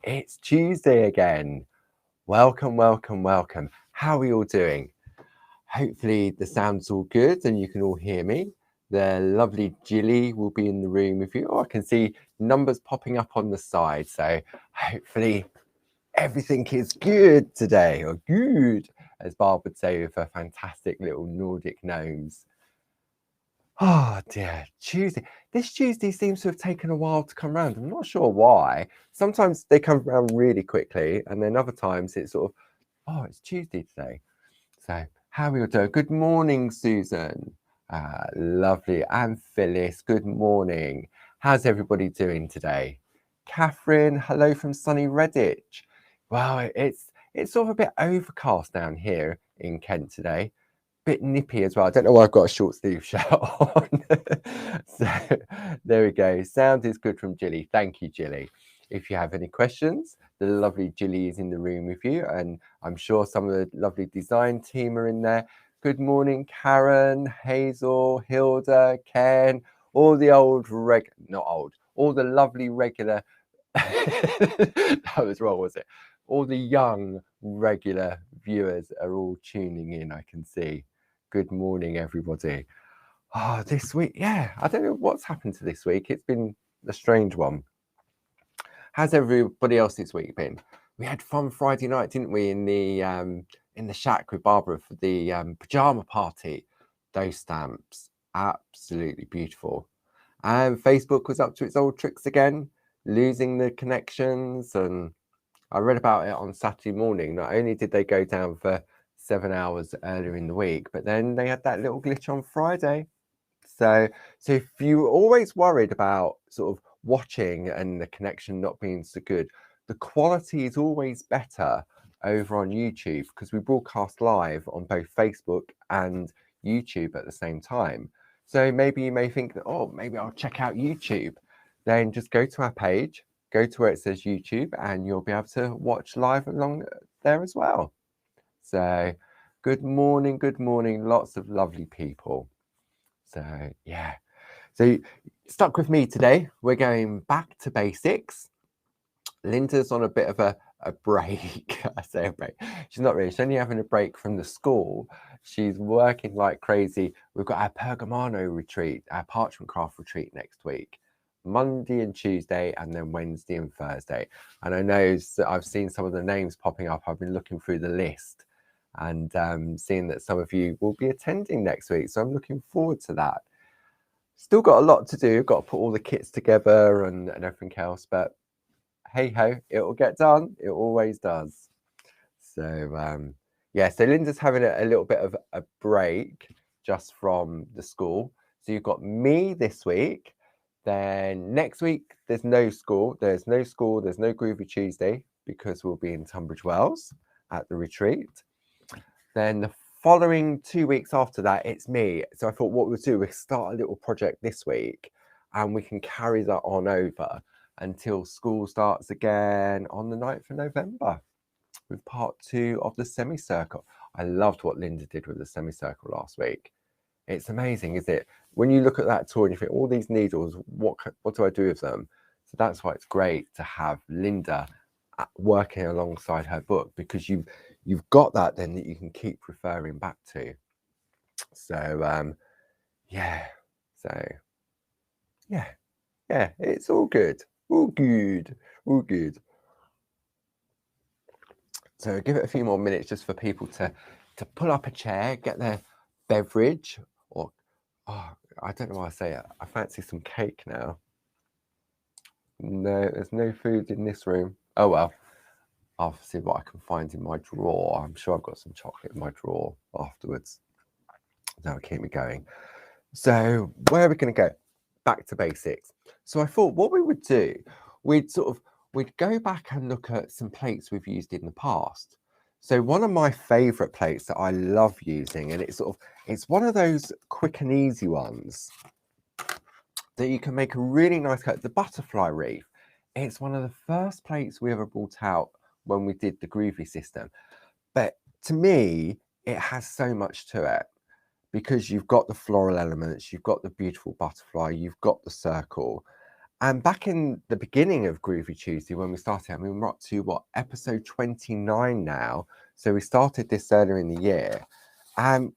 It's Tuesday again. Welcome, welcome, welcome. How are you all doing? Hopefully the sound's all good and you can all hear me. The lovely Jilly will be in the room with you. Oh, I can see numbers popping up on the side. So hopefully everything is good today, or good, as Barb would say with her fantastic little Nordic gnomes. Oh dear, Tuesday. This Tuesday seems to have taken a while to come around. I'm not sure why. Sometimes they come around really quickly, and then other times it's sort of, oh, it's Tuesday today. So, how are you doing? Good morning, Susan. Lovely. And Phyllis, good morning. How's everybody doing today? Catherine, hello from sunny Redditch. Well, it's sort of a bit overcast down here in Kent today. Bit nippy as well. I don't know why I've got a short sleeve shirt on. So there we go. Sound is good from Jilly. Thank you, Jilly. If you have any questions, the lovely Jilly is in the room with you, and I'm sure some of the lovely design team are in there. Good morning, Karen, Hazel, Hilda, Ken, all the all the lovely regular. That was wrong, was it? All the young regular viewers are all tuning in, I can see. Good morning, everybody. Oh, this week, yeah, I don't know what's happened to this week. It's been a strange one. How's everybody else this week been? We had fun Friday night, didn't we, in the shack with Barbara for the pajama party. Those stamps, absolutely beautiful. And Facebook was up to its old tricks again, losing the connections. And I read about it on Saturday morning. Not only did they go down for 7 hours earlier in the week, but then they had that little glitch on Friday. So if you're always worried about sort of watching and the connection not being so good, the quality is always better over on YouTube because we broadcast live on both Facebook and YouTube at the same time. So maybe you may think that, oh, maybe I'll check out YouTube. Then just go to our page, go to where it says YouTube, and you'll be able to watch live along there as well. So good morning, lots of lovely people. So yeah, so stuck with me today. We're going back to basics. Linda's on a bit of a break. I say a break. She's not really. She's only having a break from the school. She's working like crazy. We've got our Pergamano retreat, our parchment craft retreat next week. Monday and Tuesday, and then Wednesday and Thursday. And I know I've seen some of the names popping up. I've been looking through the list and seeing that some of you will be attending next week. So I'm looking forward to that. Still got a lot to do. Got to put all the kits together and everything else. But hey ho, it will get done. It always does. So yeah, so Linda's having a little bit of a break just from the school. So you've got me this week. Then next week, there's no school. There's no Groovi Tuesday because we'll be in Tunbridge Wells at the retreat. Then the following 2 weeks after that, it's me. So I thought what we'll do, we'll start a little project this week and we can carry that on over until school starts again on the 9th of November with part 2 of the semicircle. I loved what Linda did with the semicircle last week. It's amazing, isn't it? When you look at that tour and you think, all these needles, what do I do with them? So that's why it's great to have Linda working alongside her book, because you've got that then that you can keep referring back to. So yeah, it's all good. So give it a few more minutes just for people to pull up a chair, get their beverage, or I don't know why I say it. I fancy some cake now. No, there's no food in this room. Oh well, I'll see what I can find in my drawer. I'm sure I've got some chocolate in my drawer afterwards. That'll keep me going. So where are we going to go? Back to basics. So I thought what we would do, we'd go back and look at some plates we've used in the past. So one of my favorite plates that I love using, and it's one of those quick and easy ones that you can make a really nice coat, the Butterfly Wreath. It's one of the first plates we ever brought out when we did the Groovi system. But to me, it has so much to it, because you've got the floral elements, you've got the beautiful butterfly, you've got the circle, And back in the beginning of Groovy Tuesday, when we started, I mean, we're up to what, episode 29 now. So we started this earlier in the year. And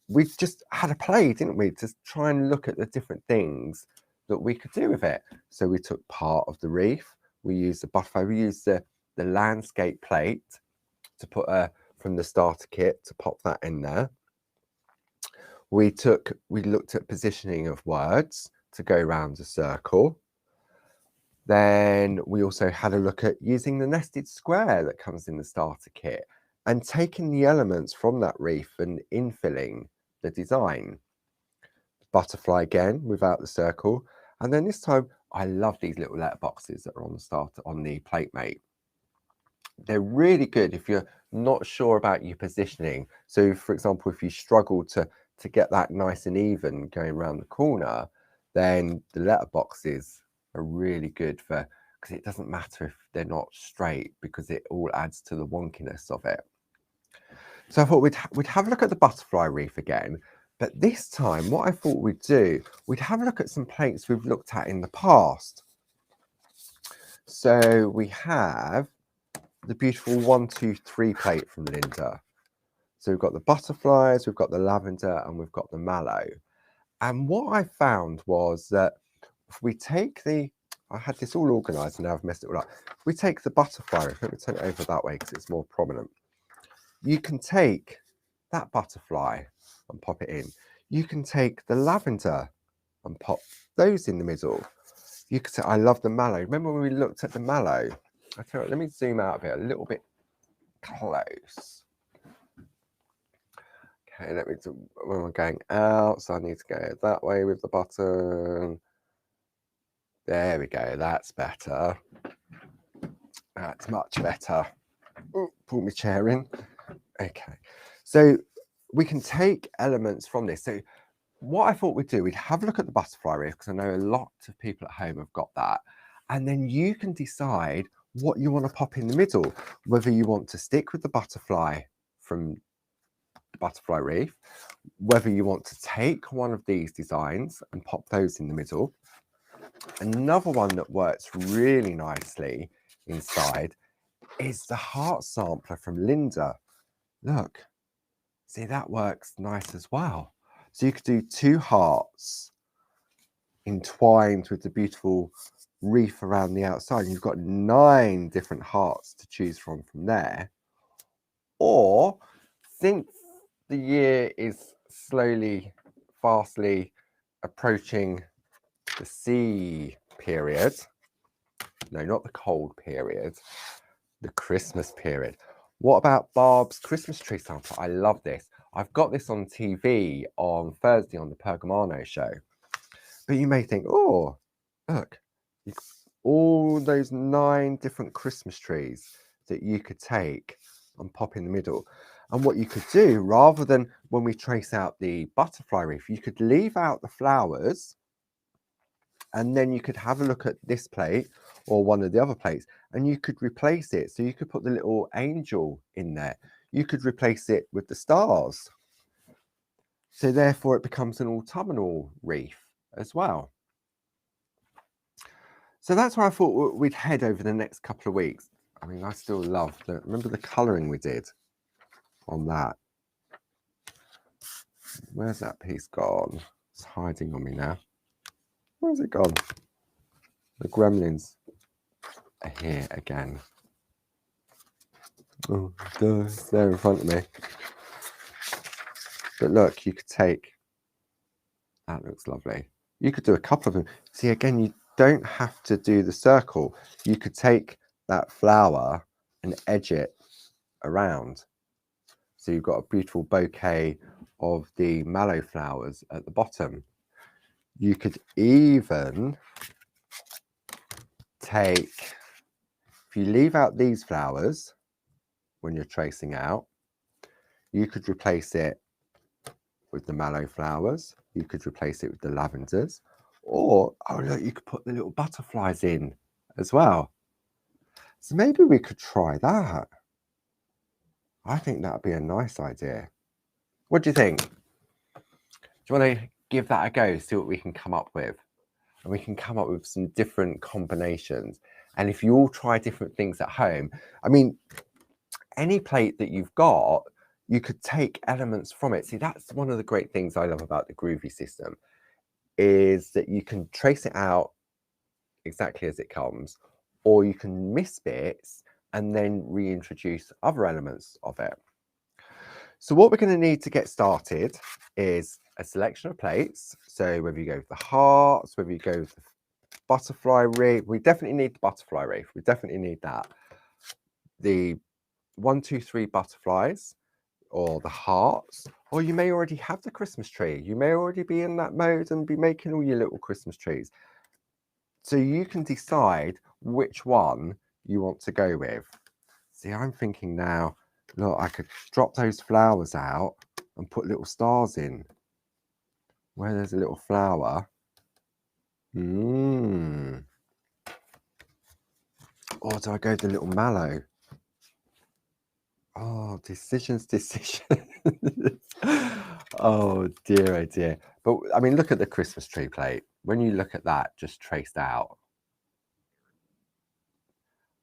we just had a play, didn't we? To try and look at the different things that we could do with it. So we took part of the wreath. We used the butterfly. We used the landscape plate to put from the starter kit to pop that in there. We looked at positioning of words to go around a circle. Then we also had a look at using the nested square that comes in the starter kit and taking the elements from that wreath and infilling the design. Butterfly again without the circle. And then this time, I love these little letterboxes that are on the starter on the platemate. They're really good if you're not sure about your positioning. So for example, if you struggle to get that nice and even going around the corner, then the letterboxes are really good for, because it doesn't matter if they're not straight, because it all adds to the wonkiness of it. So I thought we'd have a look at the butterfly wreath again, but this time what I thought we'd do, we'd have a look at some plates we've looked at in the past. So we have the beautiful 1, 2, 3 plate from Linda. So we've got the butterflies, we've got the lavender, and we've got the mallow. And what I found was that if we take I had this all organised and now I've messed it all up. If we take the butterfly, let me turn it over that way because it's more prominent. You can take that butterfly and pop it in. You can take the lavender and pop those in the middle. You could say, I love the mallow. Remember when we looked at the mallow? I tell you what, let me zoom out of it a little bit close. Okay, let me do, when we're going out, so I need to go that way with the button. There we go, that's better. That's much better. Ooh, pull my chair in. Okay, so we can take elements from this. So what I thought we'd do, we'd have a look at the butterfly wreath, because I know a lot of people at home have got that. And then you can decide what you want to pop in the middle, whether you want to stick with the butterfly from the butterfly wreath, whether you want to take one of these designs and pop those in the middle. Another one that works really nicely inside is the heart sampler from Linda. Look, see, that works nice as well. So you could do 2 hearts entwined with the beautiful wreath around the outside. You've got 9 different hearts to choose from there. Or, since the year is slowly, fastly approaching the sea period, no, not the cold period, the Christmas period. What about Barb's Christmas tree sample? I love this. I've got this on TV on Thursday on the Pergamano show. But you may think, oh, look, all those 9 different Christmas trees that you could take and pop in the middle. And what you could do, rather than when we trace out the butterfly wreath, you could leave out the flowers, and then you could have a look at this plate or one of the other plates, and you could replace it. So you could put the little angel in there. You could replace it with the stars. So therefore it becomes an autumnal wreath as well. So that's where I thought we'd head over the next couple of weeks. I mean, I still love remember the colouring we did on that? Where's that piece gone? It's hiding on me now. Where's it gone? The gremlins are here again. Oh, it's there in front of me. But look, you could take, that looks lovely. You could do a couple of them. See, again, you don't have to do the circle. You could take that flower and edge it around. So you've got a beautiful bouquet of the mallow flowers at the bottom. You could even take, if you leave out these flowers when you're tracing out, you could replace it with the mallow flowers. You could replace it with the lavenders. Or, oh look, you could put the little butterflies in as well. So maybe we could try that. I think that would be a nice idea. What do you think? Do you want to give that a go, see what we can come up with? and we can come up with some different combinations. And if you all try different things at home, I mean, any plate that you've got, you could take elements from it. See, that's one of the great things I love about the Groovi system, is that you can trace it out exactly as it comes, or you can miss bits and then reintroduce other elements of it. So what we're going to need to get started is a selection of plates. So whether you go with the hearts, whether you go with the butterfly wreath, we definitely need the butterfly wreath. We definitely need that. The 1, 2, 3 butterflies, or the hearts, or you may already have the Christmas tree. You may already be in that mode and be making all your little Christmas trees. So you can decide which one you want to go with. See, I'm thinking now, look, I could drop those flowers out and put little stars in. Where there's a little flower. Or do I go with the little mallow? Oh, decisions. Oh dear. But I mean, look at the Christmas tree plate. When you look at that just traced out.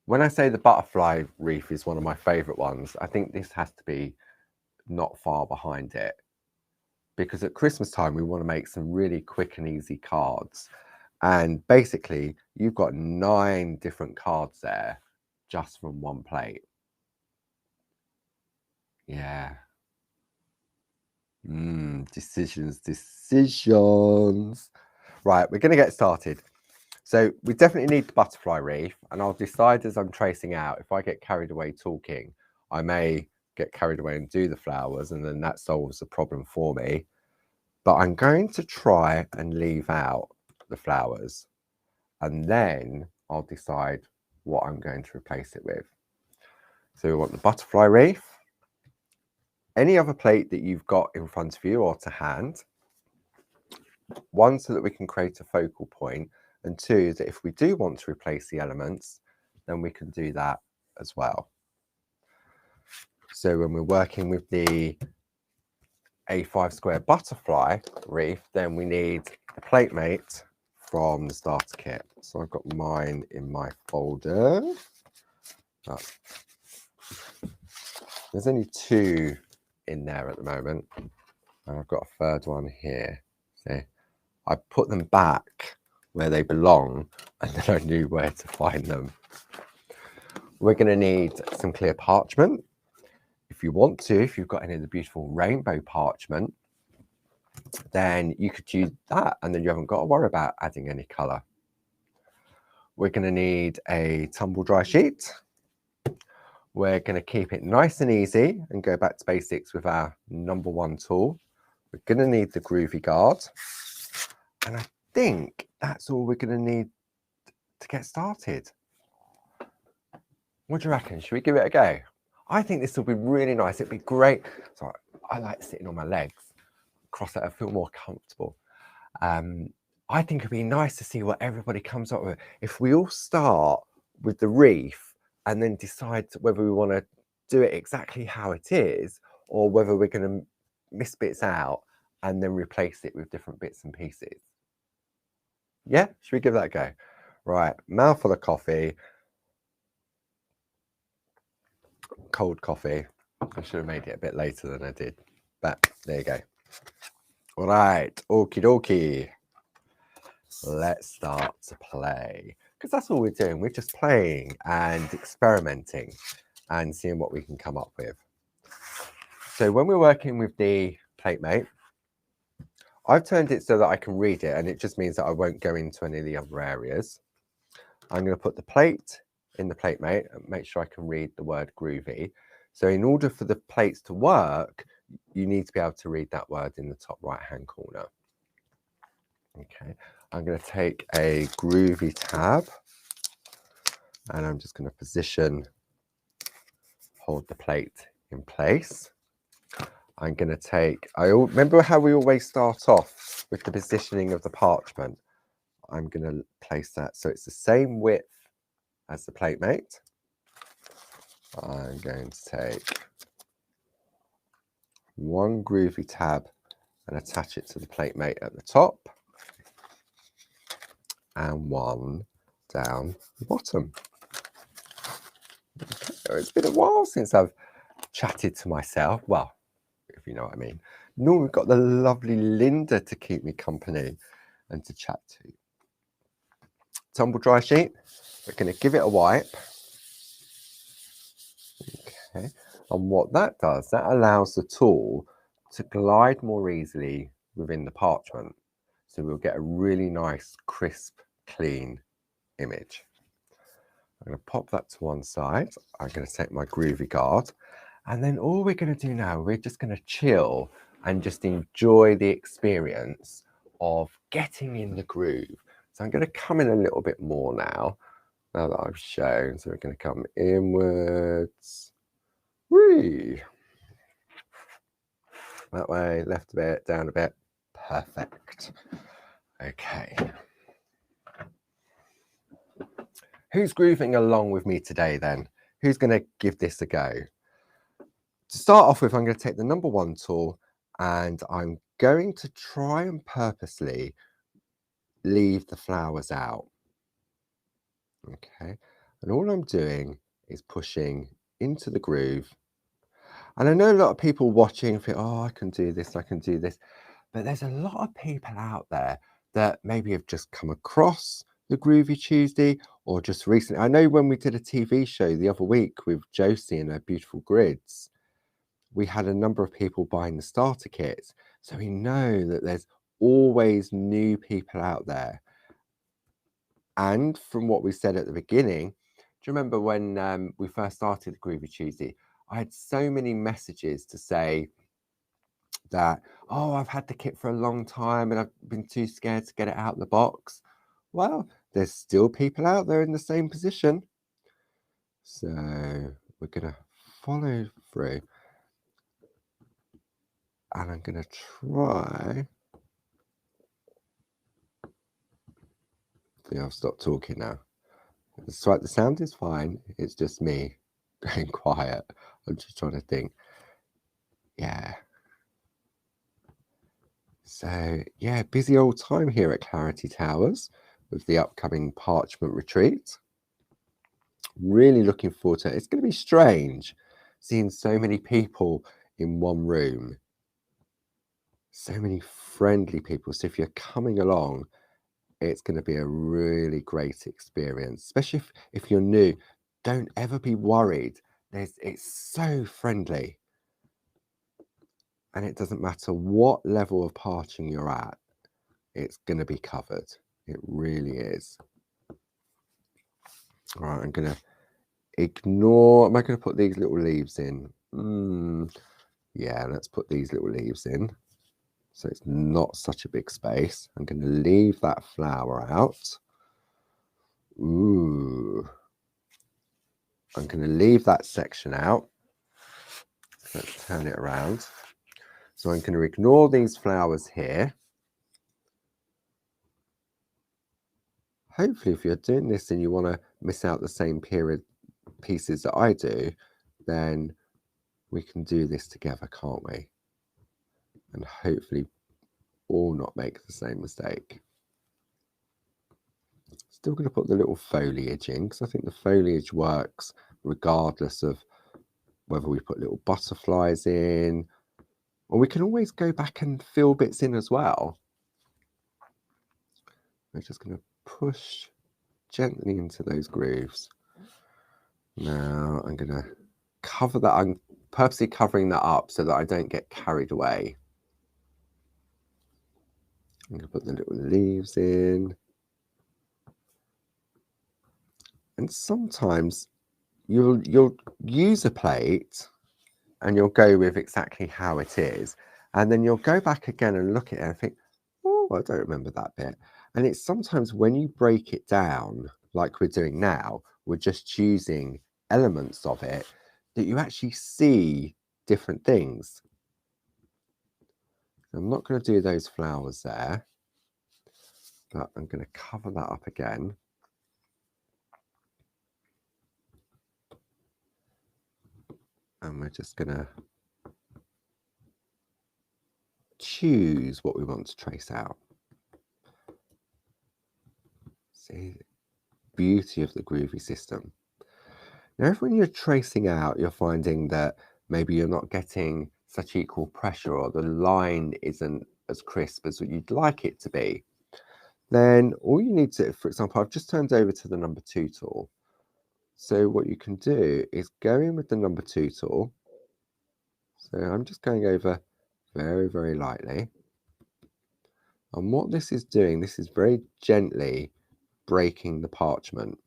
When I say the butterfly wreath is one of my favorite ones, I think this has to be not far behind it, because at Christmas time we want to make some really quick and easy cards, and basically you've got 9 different cards there just from one plate. Yeah. Decisions. Right, we're going to get started. So we definitely need the butterfly wreath, and I'll decide as I'm tracing out. If I get carried away talking, I may get carried away and do the flowers, and then that solves the problem for me. But I'm going to try and leave out the flowers, and then I'll decide what I'm going to replace it with. So we want the butterfly wreath. Any other plate that you've got in front of you or to hand. 1, so that we can create a focal point, and 2, that if we do want to replace the elements, then we can do that as well. So when we're working with the A5 square butterfly wreath, then we need a plate mate from the starter kit. So I've got mine in my folder. There's only 2 in there at the moment, and I've got a third one here. So I put them back where they belong, and then I knew where to find them. We're going to need some clear parchment. If you want to, if you've got any of the beautiful rainbow parchment, then you could use that, and then you haven't got to worry about adding any colour. We're going to need a tumble dry sheet. We're going to keep it nice and easy and go back to basics with our number 1 tool. We're going to need the Groovi guard, and I think that's all we're going to need to get started. What do you reckon? Should we give it a go? I think this will be really nice. It'd be great. Sorry, I like sitting on my legs. Cross that, I feel more comfortable. I think it'd be nice to see what everybody comes up with. If we all start with the wreath and then decide whether we want to do it exactly how it is, or whether we're going to miss bits out and then replace it with different bits and pieces. Yeah, should we give that a go? Right, mouthful of coffee. Cold coffee. I should have made it a bit later than I did, but there you go. All right, okie dokie. Let's start to play, because that's all we're doing. We're just playing and experimenting and seeing what we can come up with. So when we're working with the plate mate, I've turned it so that I can read it, and it just means that I won't go into any of the other areas. I'm going to put the plate in the plate mate and make sure I can read the word Groovi. So in order for the plates to work, you need to be able to read that word in the top right hand corner. Okay, I'm going to take a Groovi tab, and I'm just going to hold the plate in place. I'm going to take, remember how we always start off with the positioning of the parchment? I'm going to place that so it's the same width as the plate mate. I'm going to take 1 Groovi tab and attach it to the plate mate at the top. and one down the bottom. Okay. It's been a while since I've chatted to myself. Well, if you know what I mean. Normally we've got the lovely Linda to keep me company and to chat to. Tumble dry sheet. We're going to give it a wipe. Okay. And what that does, that allows the tool to glide more easily within the parchment. So we'll get a really nice, crisp, clean image. I'm going to pop that to one side. I'm going to take my Groovi guard. And then all we're going to do now, we're just going to chill and just enjoy the experience of getting in the groove. So I'm going to come in a little bit more now that I've shown. So we're going to come inwards. Whee! That way, left a bit, down a bit. Perfect. Okay. Who's grooving along with me today then? Who's going to give this a go? To start off with, I'm going to take the number 1 tool and I'm going to try and purposely leave the flowers out. Okay. And all I'm doing is pushing into the groove. And I know a lot of people watching think, oh, I can do this, I can do this. But there's a lot of people out there that maybe have just come across the Groovy Tuesday or just recently. I know when we did a TV show the other week with Josie and her beautiful grids, we had a number of people buying the starter kits. So we know that there's always new people out there. And from what we said at the beginning, do you remember when we first started the Groovy Tuesday? I had so many messages to say that, oh, I've had the kit for a long time and I've been too scared to get it out of the box. Well, there's still people out there in the same position. So we're going to follow through. And I'm going to try. I think I'll stop talking now. That's right, the sound is fine. It's just me going quiet. I'm just trying to think. Yeah. So, yeah, busy old time here at Clarity Towers with the upcoming Parchment Retreat. Really looking forward to it. It's going to be strange seeing so many people in one room. So many friendly people. So if you're coming along, it's going to be a really great experience, especially if you're new. Don't ever be worried. It's so friendly. And it doesn't matter what level of parching you're at, it's going to be covered. It really is. All right, I'm going to ignore. Am I going to put these little leaves in? Yeah, let's put these little leaves in. So it's not such a big space. I'm going to leave that flower out. Ooh. I'm going to leave that section out. Let's turn it around. So I'm going to ignore these flowers here. Hopefully, if you're doing this and you want to miss out the same period pieces that I do, then we can do this together, can't we? And hopefully all not make the same mistake. Still going to put the little foliage in because I think the foliage works regardless of whether we put little butterflies in, or we can always go back and fill bits in as well. We're just going to push gently into those grooves. Now I'm going to cover that. I'm purposely covering that up so that I don't get carried away. I'm going to put the little leaves in. And sometimes you'll use a plate and you'll go with exactly how it is. And then you'll go back again and look at it and think, oh, I don't remember that bit. And it's sometimes when you break it down, like we're doing now, we're just choosing elements of it, that you actually see different things. I'm not going to do those flowers there, but I'm going to cover that up again. And we're just going to choose what we want to trace out. beauty of the Groovi system. Now, if when you're tracing out, you're finding that maybe you're not getting such equal pressure or the line isn't as crisp as what you'd like it to be, then all you need to, for example, I've just turned over to the number 2 tool. So what you can do is go in with the number 2 tool. So I'm just going over very, very lightly. And what this is doing, this is very gently breaking the parchment.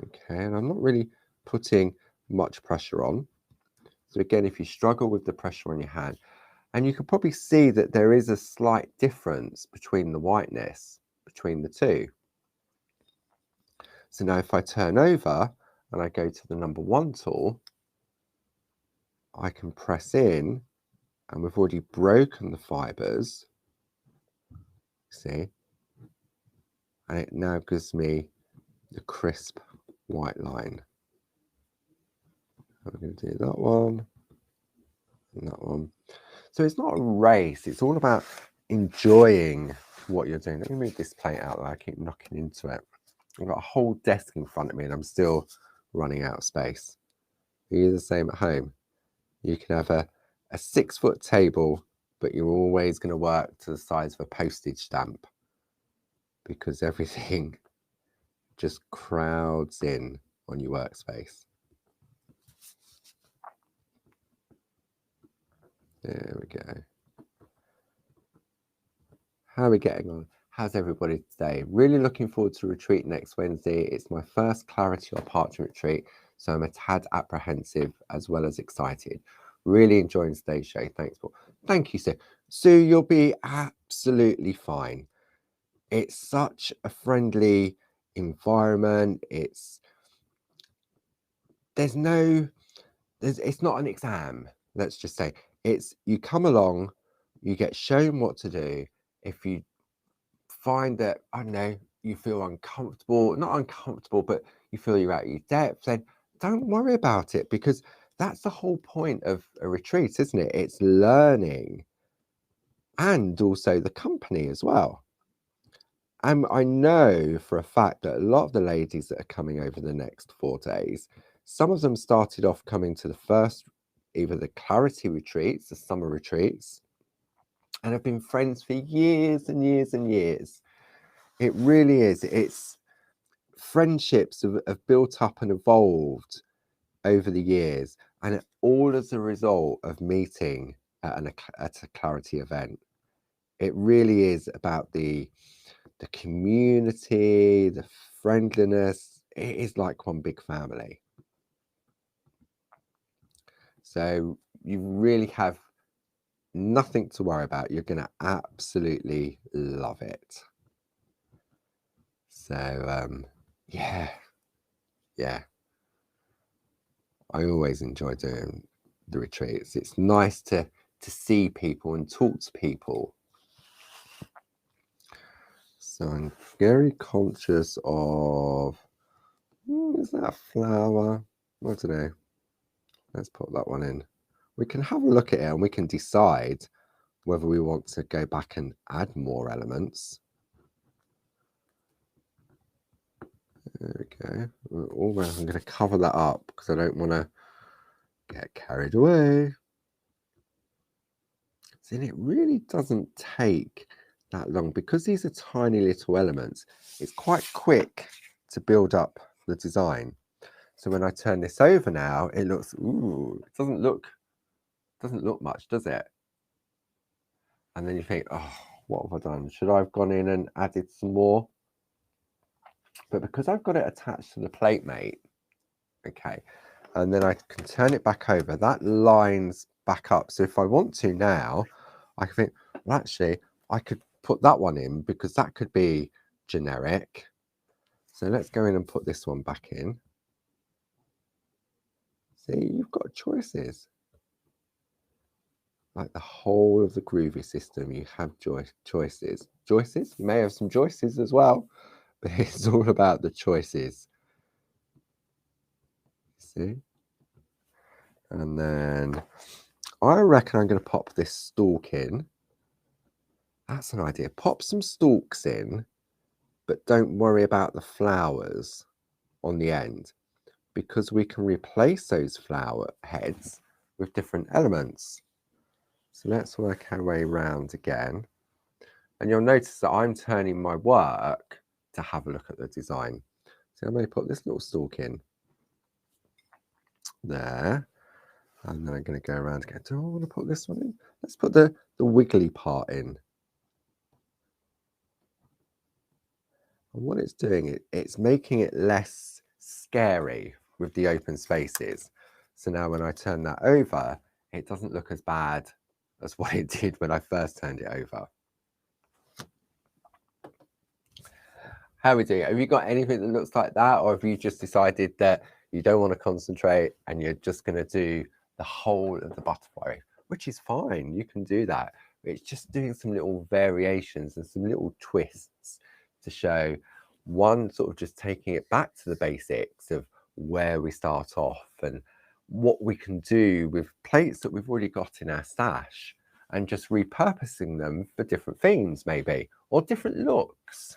Okay, and I'm not really putting much pressure on. So again, if you struggle with the pressure on your hand, and you can probably see that there is a slight difference between the whiteness between the two. So now if I turn over and I go to the number 1 tool, I can press in and we've already broken the fibers, see, and it now gives me the crisp white line. I'm going to do that one and that one. So it's not a race, it's all about enjoying what you're doing. Let me move this plate out, I keep knocking into it. I've got a whole desk in front of me and I'm still running out of space. Are you the same at home? You can have a 6-foot table, but you're always going to work to the size of a postage stamp because everything just crowds in on your workspace. There we go. How are we getting on? How's everybody today? Really looking forward to retreat next Wednesday. It's my first clarity or parchment retreat, so I'm a tad apprehensive as well as excited. Really enjoying today's show. Thanks, Paul. Thank you, Sue. Sue, you'll be absolutely fine. It's such a friendly environment. It's not an exam, let's just say. It's you come along, you get shown what to do. If you find that, I don't know, you feel uncomfortable, not uncomfortable, but you feel you're out of your depth, then don't worry about it, because that's the whole point of a retreat, isn't it? It's learning and also the company as well. And I know for a fact that a lot of the ladies that are coming over the next 4 days, some of them started off coming to the first, either the clarity retreats, the summer retreats, and have been friends for years and years and years. It really is. It's friendships have built up and evolved over the years, and all as a result of meeting at a clarity event. It really is about the community, the friendliness. It is like one big family. So you really have nothing to worry about. You're going to absolutely love it. So yeah. I always enjoy doing the retreats. It's nice to see people and talk to people. So I'm very conscious of, is that a flower? I don't know. Let's put that one in. We can have a look at it and we can decide whether we want to go back and add more elements. There we go. I'm going to cover that up because I don't want to get carried away. See, it really doesn't take that long because these are tiny little elements. It's quite quick to build up the design. So when I turn this over now, it looks, ooh, it doesn't look much, does it? And then you think, oh, what have I done? Should I have gone in and added some more? But because I've got it attached to the plate mate, okay, and then I can turn it back over, that lines back up. So if I want to now, I can think, well, actually, I could put that one in because that could be generic. So let's go in and put this one back in. See, you've got choices. Like the whole of the Groovi system, you have choices. Choices? You may have some choices as well, but it's all about the choices. See? And then I reckon I'm going to pop this stalk in. That's an idea. Pop some stalks in, but don't worry about the flowers on the end, because we can replace those flower heads with different elements. So let's work our way around again. And you'll notice that I'm turning my work to have a look at the design. So I'm going to put this little stalk in there. And then I'm going to go around again. Do I want to put this one in? Let's put the wiggly part in. And what it's doing, it's making it less scary with the open spaces. So now when I turn that over, it doesn't look as bad as what it did when I first turned it over. How are we doing? Have you got anything that looks like that? Or have you just decided that you don't want to concentrate and you're just going to do the whole of the butterfly, which is fine. You can do that. It's just doing some little variations and some little twists to show, one, sort of just taking it back to the basics of where we start off and what we can do with plates that we've already got in our stash and just repurposing them for different themes maybe, or different looks.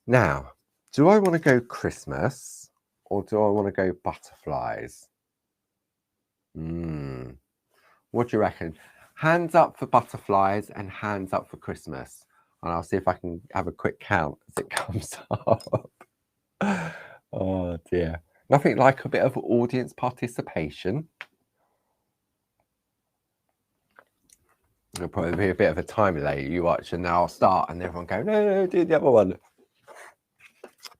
Now, do I want to go Christmas or do I want to go butterflies? What do you reckon? Hands up for butterflies and hands up for Christmas. And I'll see if I can have a quick count as it comes up. Oh dear. Nothing like a bit of audience participation. There'll probably be a bit of a time delay. You watch and then I'll start and everyone go, no, do the other one.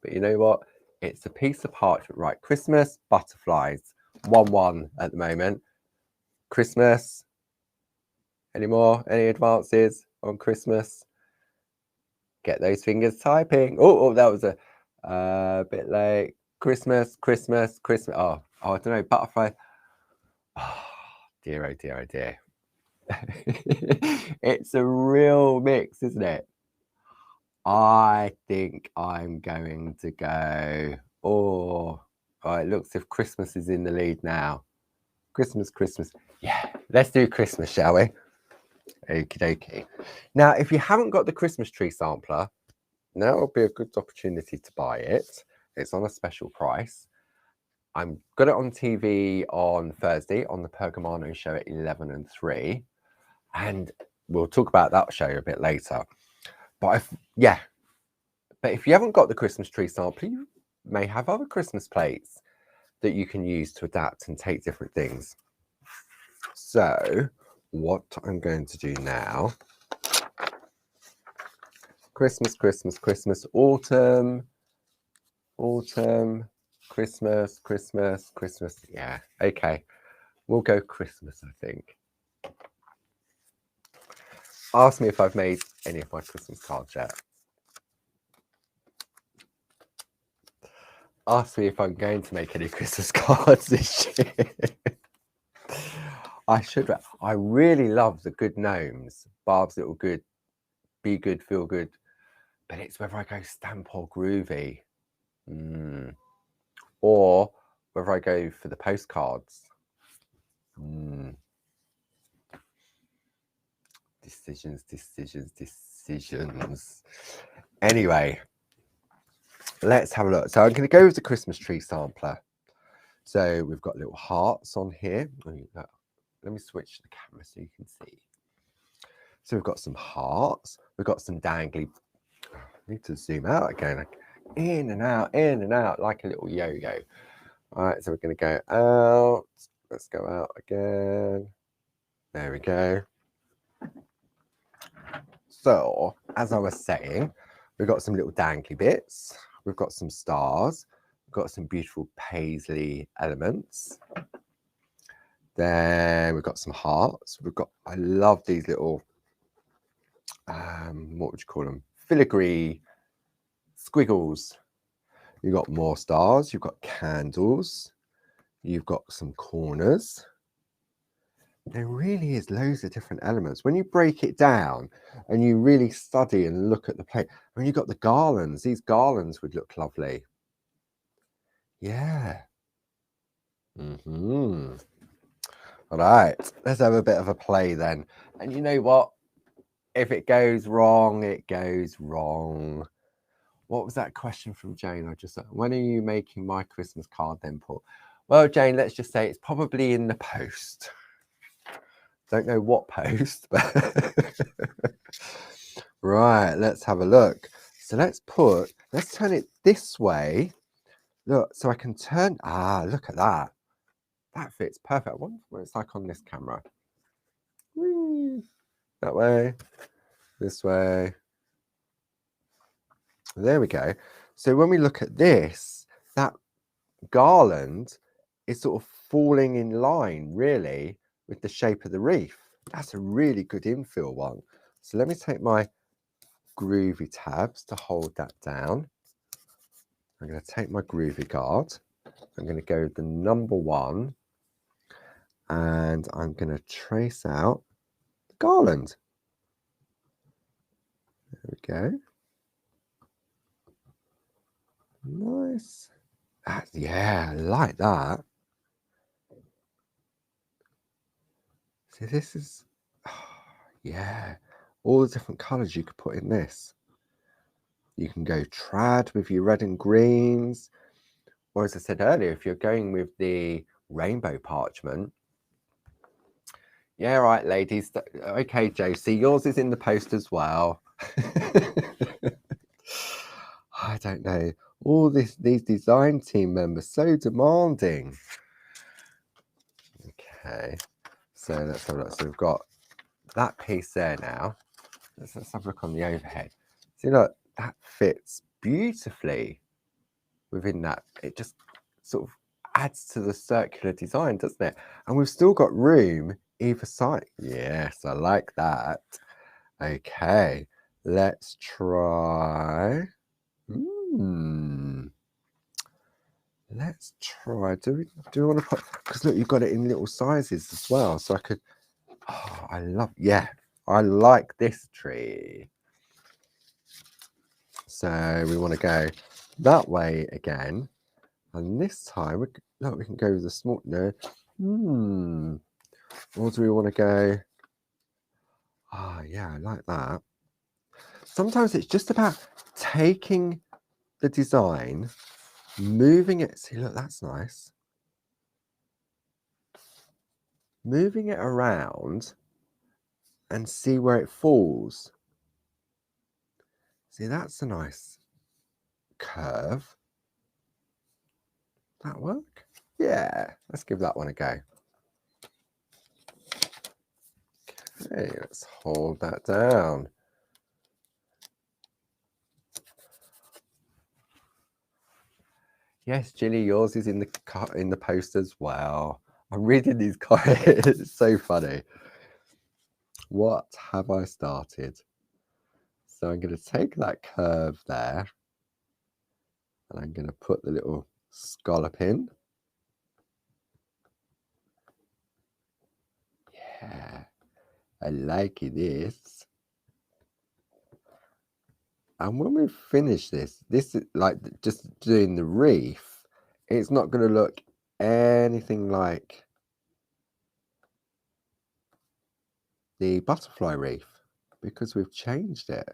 But you know what? It's a piece of parchment, right? Christmas, butterflies. 1-1 at the moment. Christmas. Any more? Any advances on Christmas? Get those fingers typing. Oh, that was a bit late. Christmas. Oh, I don't know. Butterfly. Oh, dear, oh dear, oh dear. It's a real mix, isn't it? I think I'm going to go. Oh, it looks as if Christmas is in the lead now. Christmas. Yeah, let's do Christmas, shall we? Okie dokie. Now, if you haven't got the Christmas tree sampler, now will be a good opportunity to buy it. It's on a special price. I'm got it on TV on Thursday on the Pergamano show at 11 and 3. And we'll talk about that show a bit later. But if you haven't got the Christmas tree sampler, you may have other Christmas plates that you can use to adapt and take different things. So what I'm going to do now, Christmas, autumn, Christmas. Yeah, okay. We'll go Christmas, I think. Ask me if I've made any of my Christmas cards yet. Ask me if I'm going to make any Christmas cards this year. I should. I really love the Good Gnomes. Barb's little good, be good, feel good. But it's whether I go stamp or Groovi. Or whether I go for the postcards. Decisions. Anyway, let's have a look. So I'm going to go with the Christmas tree sampler. So we've got little hearts on here. Let me switch the camera so you can see. So we've got some hearts. We've got some dangly. I need to zoom out again. Like in and out, like a little yo-yo. All right, so we're going to go out. Let's go out again. There we go. So, as I was saying, we've got some little dangly bits. We've got some stars. We've got some beautiful paisley elements. Then we've got some hearts. I love these little, what would you call them? Filigree squiggles. You've got more stars. You've got candles. You've got some corners. There really is loads of different elements. When you break it down and you really study and look at the plate, when you've got the garlands, these garlands would look lovely. Yeah. All right, let's have a bit of a play then. And you know what? If it goes wrong, it goes wrong. What was that question from Jane? When are you making my Christmas card then, Paul? Well, Jane, let's just say it's probably in the post. Don't know what post, but right, let's have a look. So let's turn it this way. Look, so I can turn, look at that. That fits perfect. I wonder what it's like on this camera. Whee! That way, this way. There we go. So when we look at this, that garland is sort of falling in line, really, with the shape of the wreath. That's a really good infill one. So let me take my Groovi tabs to hold that down. I'm going to take my Groovi card. I'm going to go with the number 1, and I'm going to trace out the garland. There we go. Nice. Yeah, I like that. See, this is, yeah, all the different colours you could put in this. You can go trad with your red and greens, or as I said earlier, if you're going with the rainbow parchment. Yeah, right, ladies. Okay, Josie, yours is in the post as well. I don't know. All these design team members, so demanding. Okay, so let's have a look. So we've got that piece there now. Let's have a look on the overhead. See, look, that fits beautifully within that. It just sort of adds to the circular design, doesn't it? And we've still got room either side. Yes, I like that. Okay, let's try. Let's try. Do we want to put? Because look, you've got it in little sizes as well. So I could. Oh, I like this tree. So we want to go that way again, and this time we can go with the small. No. Or do we want to go? Yeah, I like that. Sometimes it's just about taking the design, moving it. See, look, that's nice. Moving it around and see where it falls. See, that's a nice curve. That work? Yeah, let's give that one a go. Okay, let's hold that down. Yes, Jilly, yours is in the post as well. I'm reading these comments. It's so funny. What have I started? So I'm going to take that curve there, and I'm going to put the little scallop in. Yeah, I like this. And when we finish this is like just doing the wreath. It's not going to look anything like the butterfly wreath because we've changed it.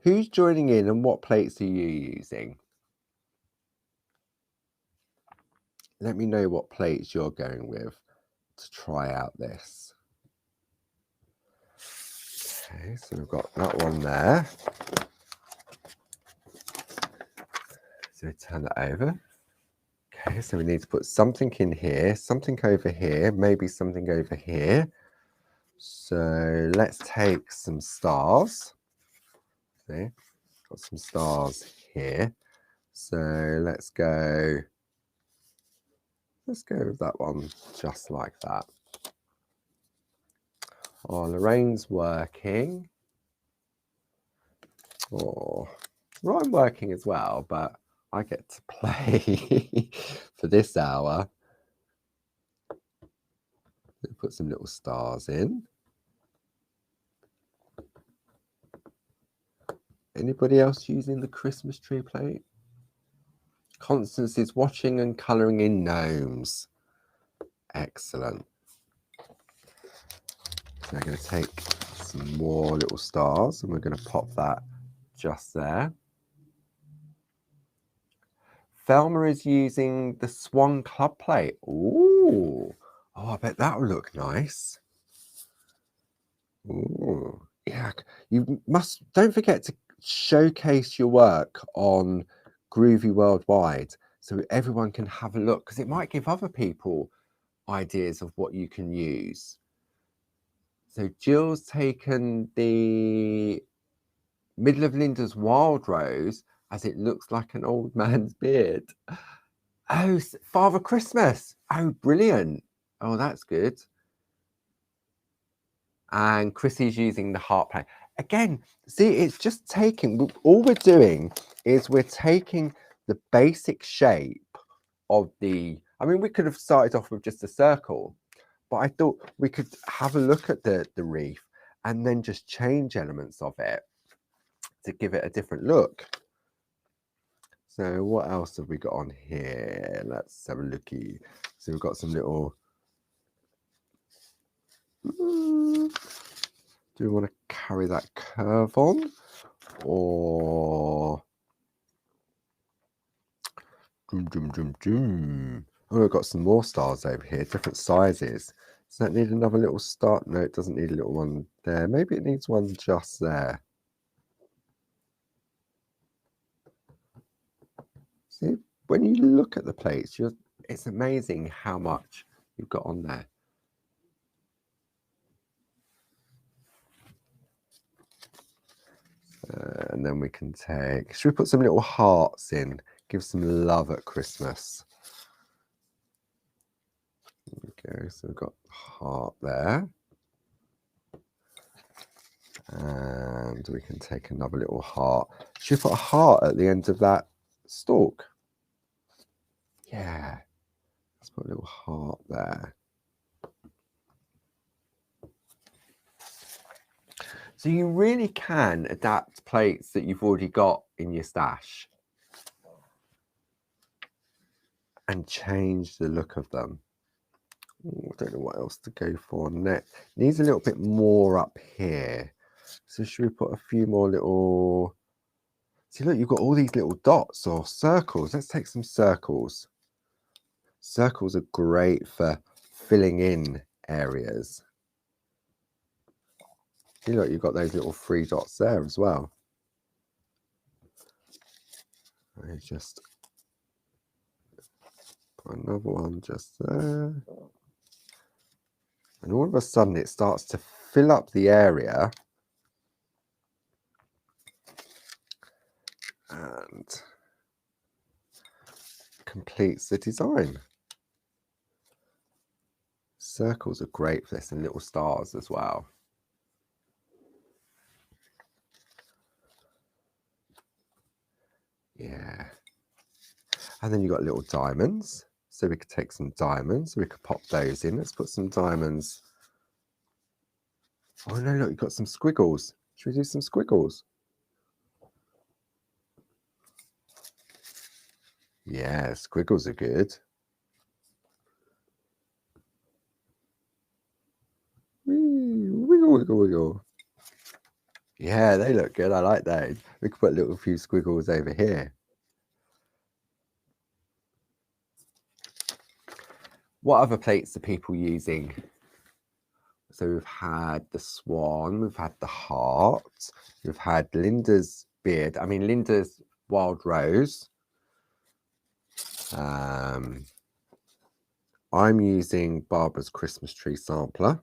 Who's joining in and what plates are you using? Let me know what plates you're going with to try out this. Okay, so we've got that one there. So we turn that over. Okay, so we need to put something in here, something over here, maybe something over here. So let's take some stars. See, got some stars here. So let's go with that one just like that. Oh, Lorraine's working. Oh, well, I'm working as well, but I get to play for this hour. Put some little stars in. Anybody else using the Christmas tree plate? Constance is watching and colouring in gnomes. Excellent. So I'm going to take some more little stars and we're going to pop that just there. Thelma is using the Swan Club plate. Ooh, oh, I bet that will look nice. Ooh, yeah, you must, don't forget to showcase your work on Groovi Worldwide so everyone can have a look, because it might give other people ideas of what you can use. So Jill's taken the middle of Linda's wild rose as it looks like an old man's beard. Oh, Father Christmas. Oh, brilliant. Oh, that's good. And Chrissy's using the heart plate. Again, see, it's just taking, all we're doing is we're taking the basic shape of the, I mean, we could have started off with just a circle, but I thought we could have a look at the wreath and then just change elements of it to give it a different look. So what else have we got on here? Let's have a looky. So we've got some little, do we want to carry that curve on, or oh, we've got some more stars over here, different sizes. Does that need another little star? No, it doesn't need a little one there. Maybe it needs one just there. See, when you look at the plates, it's amazing how much you've got on there. And then we can take, should we put some little hearts in? Give some love at Christmas. Okay, so we've got heart there. And we can take another little heart. Should we put a heart at the end of that stalk? Yeah, let's put a little heart there. So you really can adapt plates that you've already got in your stash and change the look of them. Ooh, I don't know what else to go for next. Needs a little bit more up here. So should we put a few more little... See, look, you've got all these little dots or circles. Let's take some circles. Circles are great for filling in areas. See, look, you've got those little 3 dots there as well. I just put another one just there. And all of a sudden it starts to fill up the area. And completes the design. Circles are great for this, and little stars as well. Yeah. And then you've got little diamonds. So we could take some diamonds. We could pop those in. Let's put some diamonds. Oh no, look, you've got some squiggles. Should we do some squiggles? Yeah, squiggles are good. Wiggle, wiggle, wiggle. Yeah, they look good. I like those. We could put a little few squiggles over here. What other plates are people using? So we've had the swan, we've had the heart, we've had Linda's beard. I mean, Linda's wild rose. I'm using Barbara's Christmas tree sampler.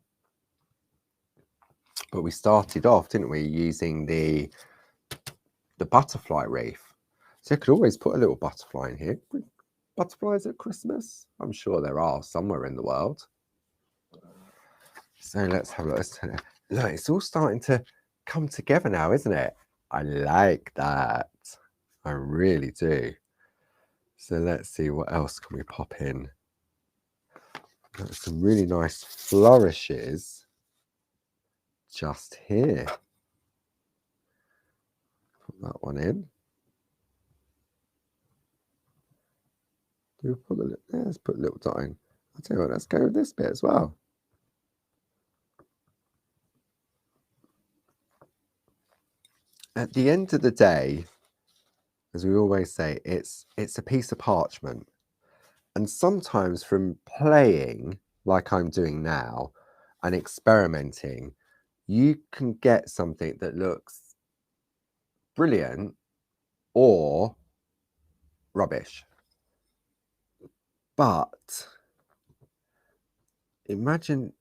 But we started off, didn't we, using the butterfly wreath. So you could always put a little butterfly in here. Butterflies at Christmas? I'm sure there are somewhere in the world. So let's have a look. Look, it's all starting to come together now, isn't it? I like that. I really do. So let's see, what else can we pop in? Got some really nice flourishes just here. Put that one in. Do we put the, let's put a little dot in. I'll tell you what, let's go with this bit as well. at the end of the day, as we always say, it's a piece of parchment. And sometimes from playing like I'm doing now and experimenting, you can get something that looks brilliant or rubbish. But imagine,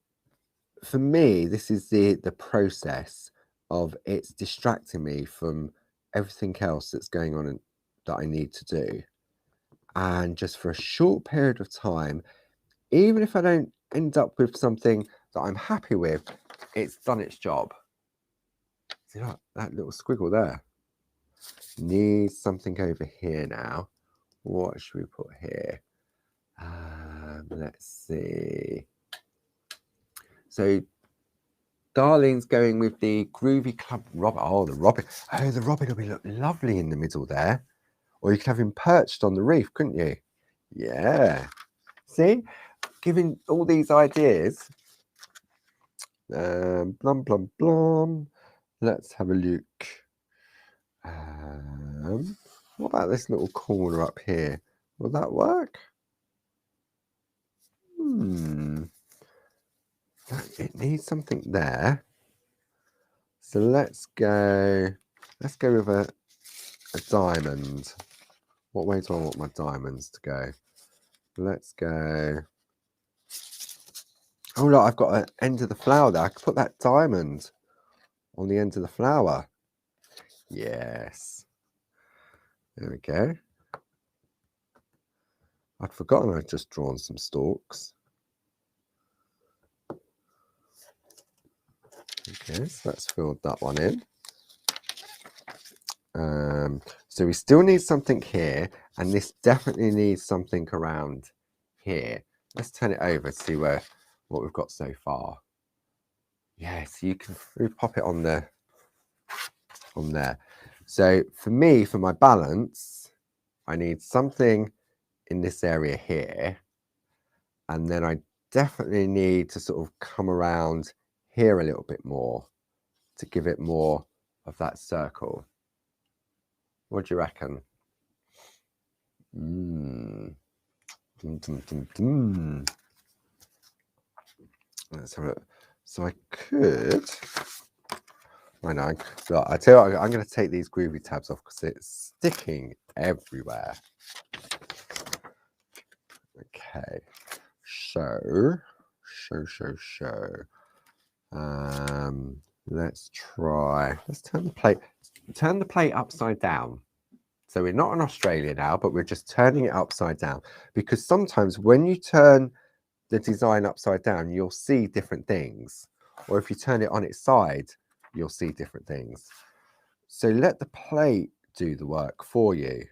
for me, this is the process of it's distracting me from everything else that's going on that I need to do. And just for a short period of time, even if I don't end up with something that I'm happy with, it's done its job. See that little squiggle there? Needs something over here now. What should we put here? Let's see. So Darlene's going with the Groovi Club Robin. Oh, the Robin. Oh, the Robin will look lovely in the middle there. Or you could have him perched on the reef, couldn't you? Yeah. See? Giving all these ideas. Blum, blum, blum. Let's have a look. What about this little corner up here? Will that work? It needs something there. So let's go with a diamond. What way do I want my diamonds to go? Let's go. Oh look, I've got an end of the flower there. I could put that diamond on the end of the flower. Yes. There we go. I'd forgotten I'd just drawn some stalks. Okay, so let's fill that one in. So we still need something here, and this definitely needs something around here. Let's turn it over to see what we've got so far. Yes, you can pop it on there. So for me, for my balance, I need something in this area here, and then I definitely need to sort of come around here a little bit more to give it more of that circle. What do you reckon? Let's have it. So I could. I know. Look, I tell you what, I'm going to take these Groovi tabs off because it's sticking everywhere. Okay. So. Let's try. Let's turn the plate upside down. So we're not in Australia now, but we're just turning it upside down, because sometimes when you turn the design upside down, you'll see different things. Or if you turn it on its side, you'll see different things. So let the plate do the work for you.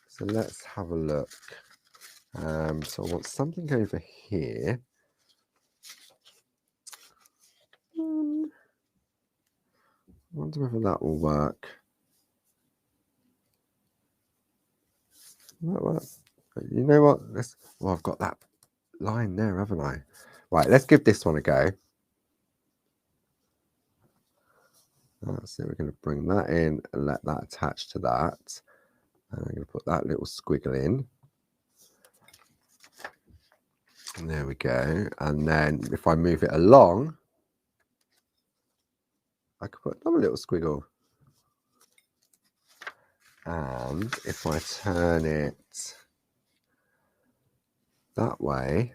So let's have a look. So I want something over here. I wonder whether that will work. You know what? I've got that line there, haven't I? Right, let's give this one a go. So we're going to bring that in and let that attach to that. And I'm going to put that little squiggle in. And there we go. And then if I move it along, I could put another little squiggle. And if I turn it that way,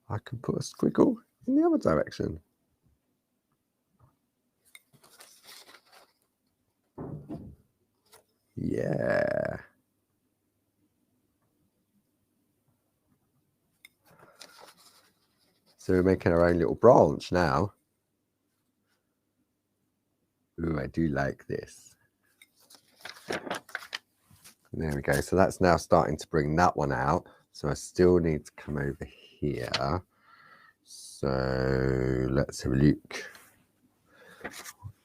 I can put a squiggle in the other direction. Yeah. So we're making our own little branch now. Ooh, I do like this. There we go. So that's now starting to bring that one out. So I still need to come over here. So let's have a look.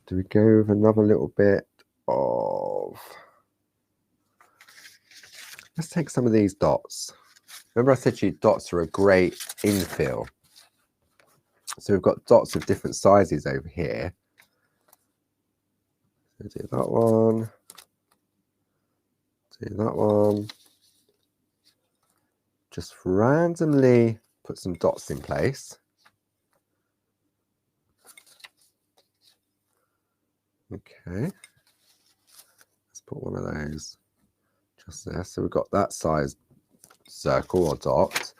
Do we go with another little bit of... Let's take some of these dots. Remember I said to you, dots are a great infill. So we've got dots of different sizes over here. So do that one. Do that one. Just randomly put some dots in place. Okay. Let's put one of those just there. So we've got that size circle or dot.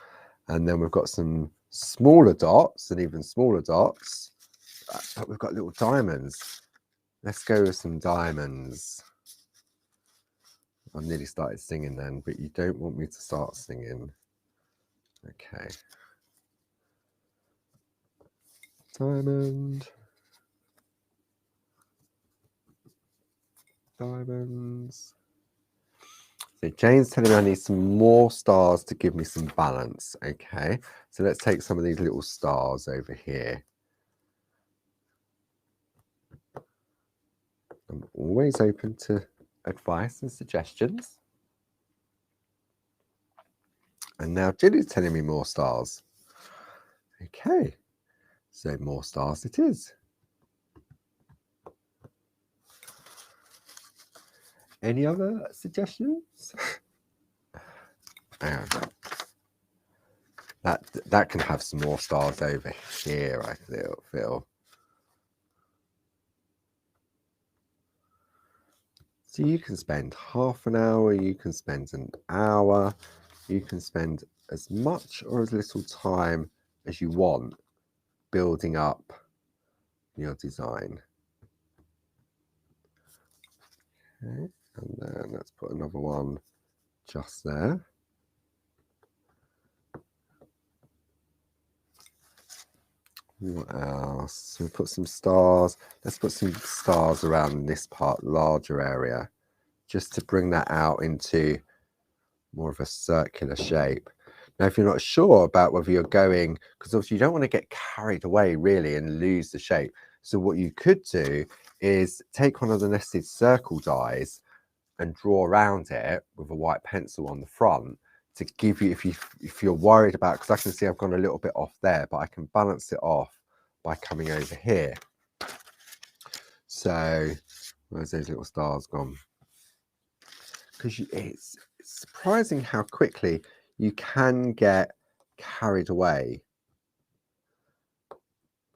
And then we've got some smaller dots and even smaller dots. But we've got little diamonds. Let's go with some diamonds. I nearly started singing then, but you don't want me to start singing. Okay. Diamond. Diamonds. So Jane's telling me I need some more stars to give me some balance. Okay, so let's take some of these little stars over here. I'm always open to advice and suggestions. And now Ginny's telling me more stars. Okay, so more stars it is. Any other suggestions? That can have some more stars over here, I feel. So you can spend half an hour, you can spend an hour, you can spend as much or as little time as you want building up your design. Okay, and then let's put another one just there. What else? So we put some stars. Let's put some stars around this part, larger area, just to bring that out into more of a circular shape. Now, if you're not sure about whether you're going, because obviously you don't want to get carried away really and lose the shape. So what you could do is take one of the nested circle dies and draw around it with a white pencil on the front to give you, if you're worried about, because I can see I've gone a little bit off there, but I can balance it off by coming over here. So where's those little stars gone? Because it's surprising how quickly you can get carried away.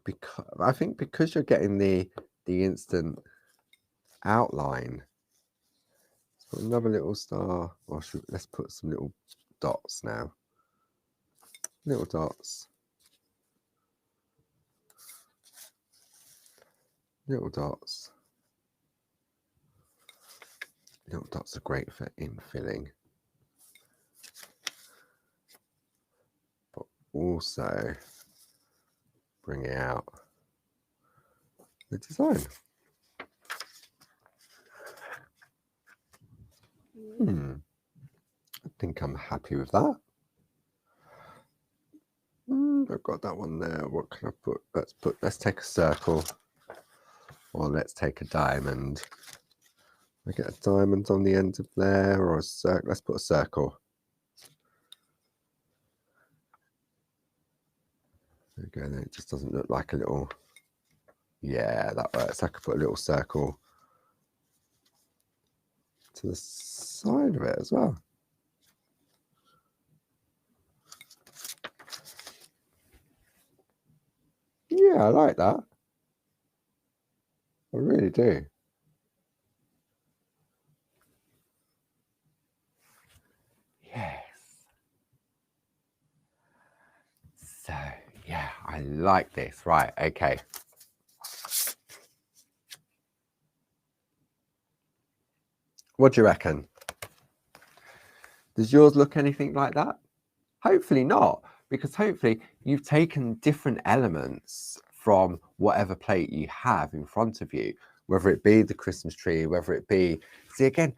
Because I think because you're getting the instant outline. Let's put another little star. Or let's put some little dots now. Little dots. Little dots. Little dots are great for infilling. But also bring out the design. I think I'm happy with that. I've got that one there. What can I put? Let's take a circle, or let's take a diamond. I get a diamond on the end of there, or a circle. Let's put a circle. There we go. Then it just doesn't look like a little. Yeah, that works. I could put a little circle to the side of it as well. Yeah, I like that. I really do. Yes. So, yeah, I like this. Right, okay. What do you reckon? Does yours look anything like that? Hopefully not, because hopefully you've taken different elements from whatever plate you have in front of you, whether it be the Christmas tree, whether it be, see again,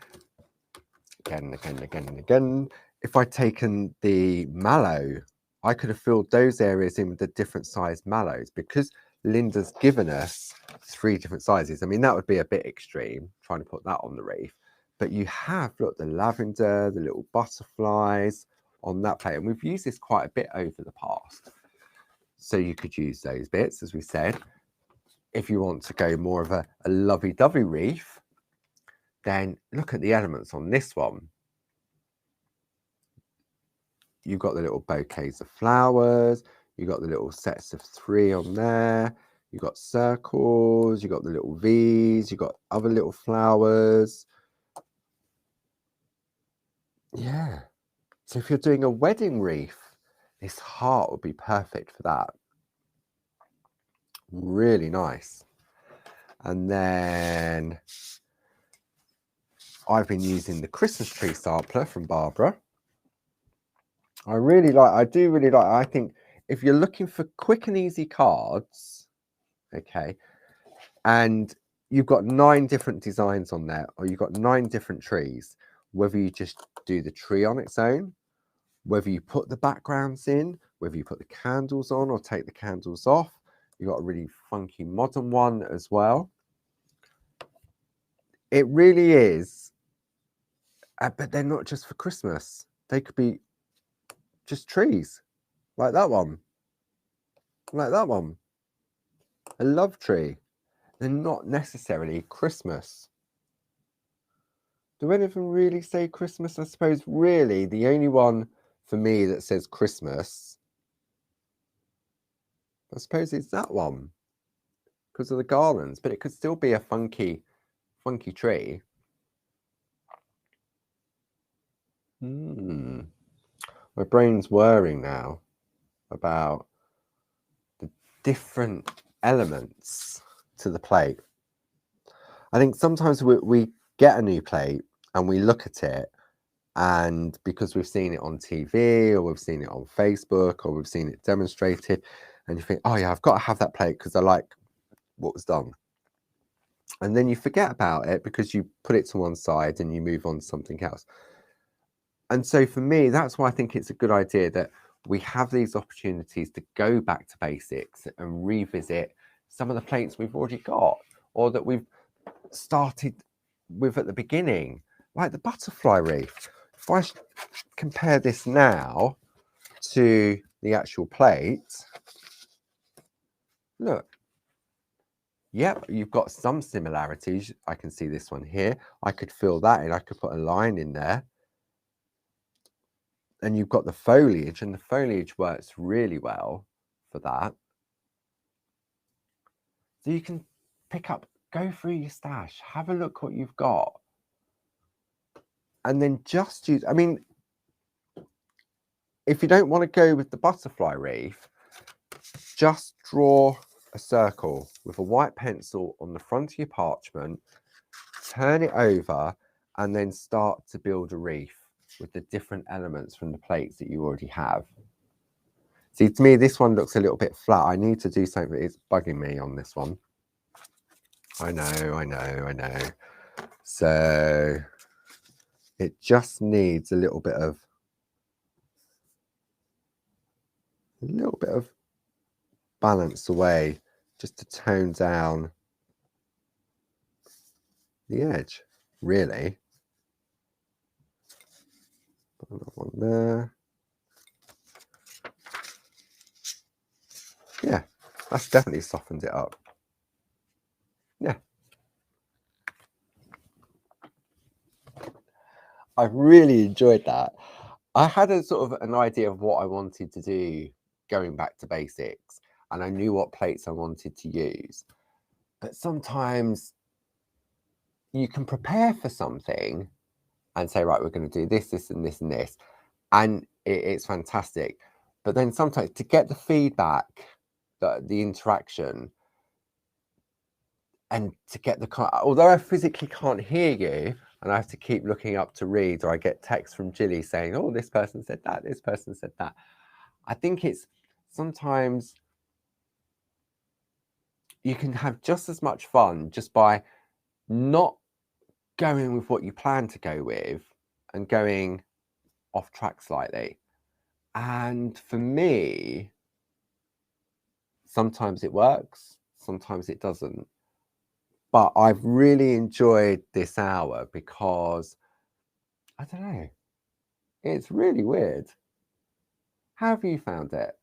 if I'd taken the mallow, I could have filled those areas in with the different sized mallows, because Linda's given us 3 different sizes. I mean, that would be a bit extreme, trying to put that on the wreath, but you have, look, the lavender, the little butterflies on that plate, and we've used this quite a bit over the past. So you could use those bits, as we said. If you want to go more of a lovey-dovey wreath, then look at the elements on this one. You've got the little bouquets of flowers, you've got the little sets of 3 on there, you've got circles, you've got the little V's, you've got other little flowers. Yeah. So if you're doing a wedding wreath, this heart would be perfect for that. Really nice. And then I've been using the Christmas tree sampler from Barbara. I do really like, I think if you're looking for quick and easy cards, okay, and you've got 9 different designs on there, or you've got 9 different trees, whether you just do the tree on its own, whether you put the backgrounds in, whether you put the candles on or take the candles off. You've got a really funky modern one as well. It really is, but they're not just for Christmas. They could be just trees, like that one, like that one. A love tree. They're not necessarily Christmas. Do any of them really say Christmas? I suppose really the only one for me that says Christmas, I suppose it's that one, because of the garlands, but it could still be a funky tree. My brain's whirring now about the different elements to the plate. I think sometimes we get a new plate and we look at it, and because we've seen it on TV or we've seen it on Facebook or we've seen it demonstrated, and you think, oh yeah, I've got to have that plate because I like what was done. And then you forget about it because you put it to one side and you move on to something else. And so for me, that's why I think it's a good idea that we have these opportunities to go back to basics and revisit some of the plates we've already got, or that we've started with at the beginning, like the butterfly wreath. If I compare this now to the actual plate, look, yep, you've got some similarities. I can see this one here. I could fill that in. I could put a line in there. And you've got the foliage, and the foliage works really well for that. So you can pick up, go through your stash, have a look what you've got, and then just use, I mean, if you don't want to go with the butterfly wreath, just draw a circle with a white pencil on the front of your parchment, turn it over, and then start to build a wreath with the different elements from the plates that you already have. See, to me, this one looks a little bit flat. I need to do something. It's bugging me on this one. I know. So it just needs a little bit of balance away, just to tone down the edge, really. Put that one there. Yeah, that's definitely softened it up. Yeah. I've really enjoyed that. I had a sort of an idea of what I wanted to do going back to basics, and I knew what plates I wanted to use. But sometimes you can prepare for something and say, right, we're going to do this, this, and this, and this. And it's fantastic. But then sometimes to get the feedback, the interaction, and to get although I physically can't hear you, and I have to keep looking up to read, or I get text from Jilly saying, oh, this person said that, this person said that. I think it's sometimes you can have just as much fun just by not going with what you plan to go with and going off track slightly. And for me, sometimes it works, sometimes it doesn't. But I've really enjoyed this hour because, I don't know, it's really weird. How have you found it?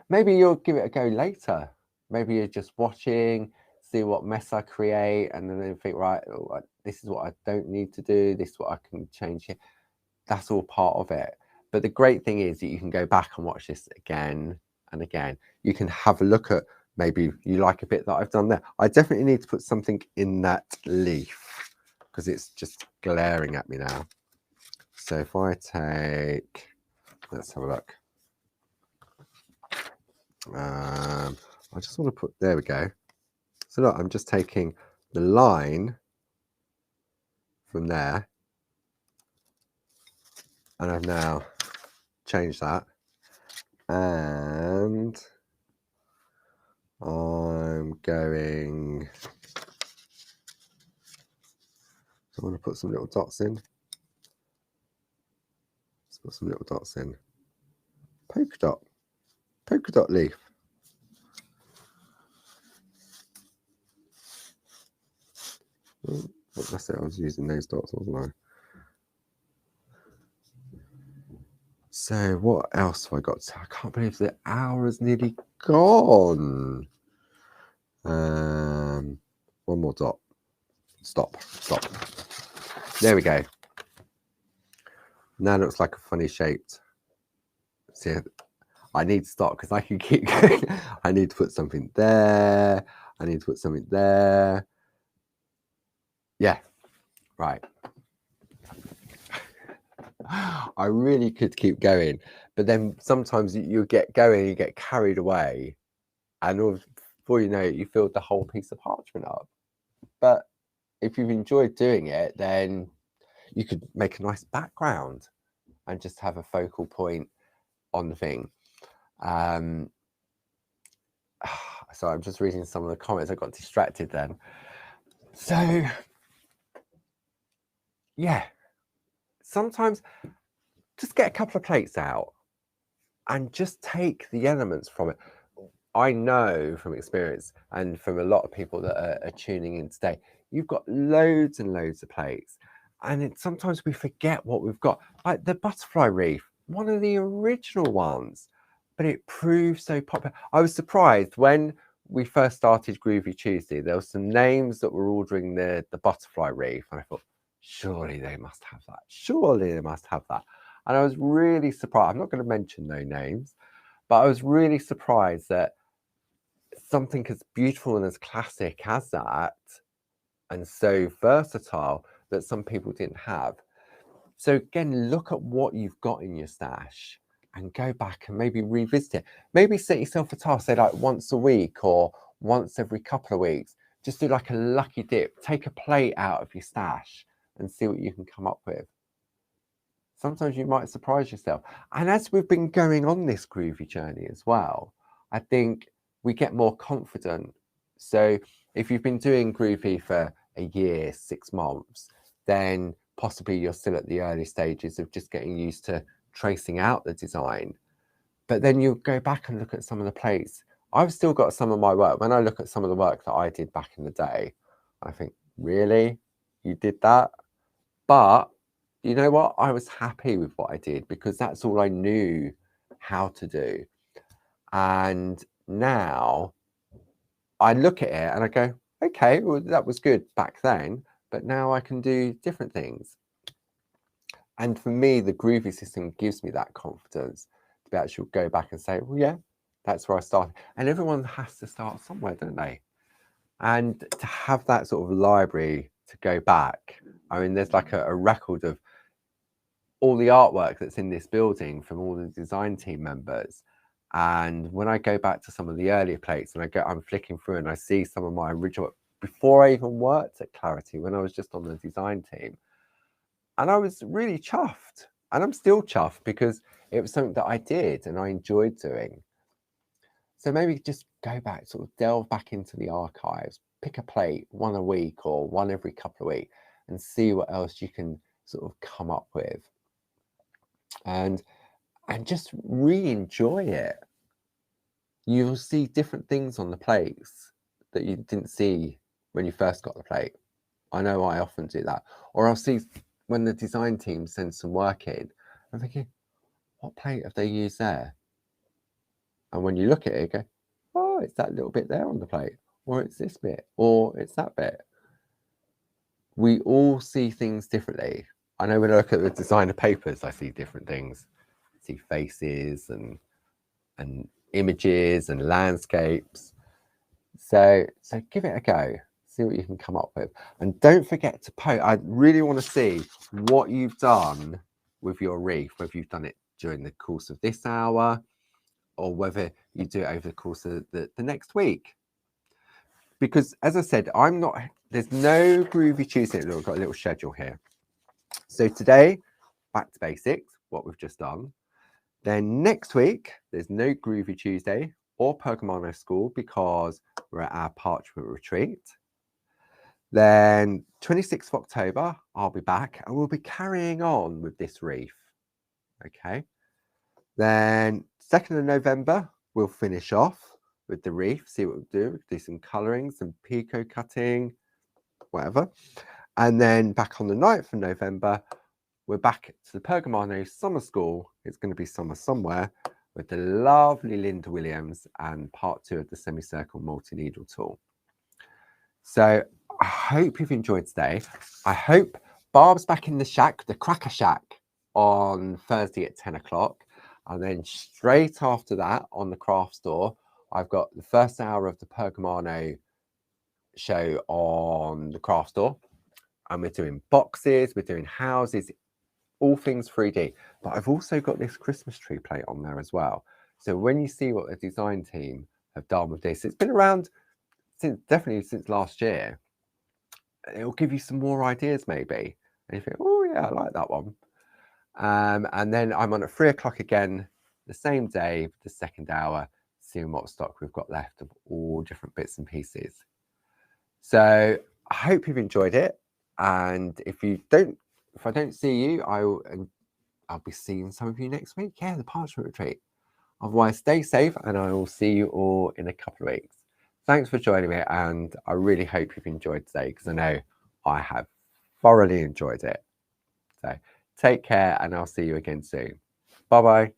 Maybe you'll give it a go later. Maybe you're just watching, see what mess I create, and then think, right, this is what I don't need to do, this is what I can change here. That's all part of it. But the great thing is that you can go back and watch this again and again. You can have a look at, maybe you like a bit that I've done there. I definitely need to put something in that leaf because it's just glaring at me now. So if I take, let's have a look. I just want to put, there we go. So look, I'm just taking the line from there, and I've now changed that, and I'm going, so I want to put some little dots in. Let's put some little dots in. Polka dot leaf. Oh, that's it, I was using those dots, wasn't I? So what else have I got? I can't believe the hour is nearly gone. One more dot. Stop. There we go. Now it looks like a funny shaped. See, I need to stop because I can keep going. I need to put something there. I need to put something there. Yeah, right. I really could keep going, but then sometimes you get going, you get carried away, and before you know it, you filled the whole piece of parchment up. But if you've enjoyed doing it, then you could make a nice background and just have a focal point on the thing. So I'm just reading some of the comments. I got distracted then. So yeah, sometimes just get a couple of plates out and just take the elements from it. I know from experience and from a lot of people that are tuning in today, you've got loads and loads of plates, and sometimes we forget what we've got. Like the Butterfly Wreath, one of the original ones, but it proved so popular. I was surprised when we first started Groovi Tuesday, there were some names that were ordering the Butterfly Wreath, and I thought, surely they must have that. Surely they must have that. And I was really surprised. I'm not going to mention no names, but I was really surprised that something as beautiful and as classic as that, and so versatile, that some people didn't have. So again, look at what you've got in your stash and go back and maybe revisit it. Maybe set yourself a task, say like once a week or once every couple of weeks. Just do like a lucky dip. Take a plate out of your stash and see what you can come up with. Sometimes you might surprise yourself. And as we've been going on this Groovi journey as well, I think we get more confident. So if you've been doing Groovi for a year, 6 months, then possibly you're still at the early stages of just getting used to tracing out the design. But then you'll go back and look at some of the plates. I've still got some of my work. When I look at some of the work that I did back in the day, I think, really? You did that? But you know what? I was happy with what I did because that's all I knew how to do. And now I look at it and I go, okay, well, that was good back then, but now I can do different things. And for me, the Groovi system gives me that confidence to be able to go back and say, well, yeah, that's where I started. And everyone has to start somewhere, don't they? And to have that sort of library to go back, I mean, there's like a record of all the artwork that's in this building from all the design team members. And when I go back to some of the earlier plates and I'm flicking through and I see some of my original, before I even worked at Clarity, when I was just on the design team, and I was really chuffed, and I'm still chuffed because it was something that I did and I enjoyed doing. So maybe just go back, sort of delve back into the archives, pick a plate, one a week or one every couple of weeks, and see what else you can sort of come up with. And just re-enjoy it. You'll see different things on the plates that you didn't see when you first got the plate. I know I often do that. Or I'll see when the design team sends some work in, I'm thinking, what plate have they used there? And when you look at it, you go, oh, it's that little bit there on the plate. or it's this bit, or it's that bit. We all see things differently. I know when I look at the designer papers, I see different things. I see faces and images and landscapes. So give it a go. See what you can come up with. And don't forget to post. I really want to see what you've done with your wreath, whether you've done it during the course of this hour or whether you do it over the course of the next week. Because as I said, there's no Groovy Tuesday. Look, I've got a little schedule here. So today, back to basics, what we've just done. Then next week, there's no Groovy Tuesday or Pergamano School because we're at our Parchment retreat. Then 26th of October, I'll be back and we'll be carrying on with this wreath. Okay. Then 2nd of November, we'll finish off with the wreath, see what we'll do some colouring, some picot cutting, whatever. And then back on the 9th of November, we're back to the Pergamano Summer School. It's going to be summer somewhere with the lovely Linda Williams and part 2 of the semicircle multi-needle tool. So I hope you've enjoyed today. I hope Barb's back in the shack, the Cracker Shack, on Thursday at 10 o'clock. And then straight after that on the craft store, I've got the first hour of the Pergamano show on the craft store. And we're doing boxes, we're doing houses, all things 3D. But I've also got this Christmas tree plate on there as well. So when you see what the design team have done with this, it's been around definitely since last year. It'll give you some more ideas maybe. And you think, oh yeah, I like that one. And then I'm on at 3 o'clock again, the same day, the second hour, seeing what stock we've got left of all different bits and pieces. So I hope you've enjoyed it. And if I don't see you, I'll be seeing some of you next week. Yeah, the Parchment retreat. Otherwise, stay safe and I will see you all in a couple of weeks. Thanks for joining me. And I really hope you've enjoyed today because I know I have thoroughly enjoyed it. So take care and I'll see you again soon. Bye-bye.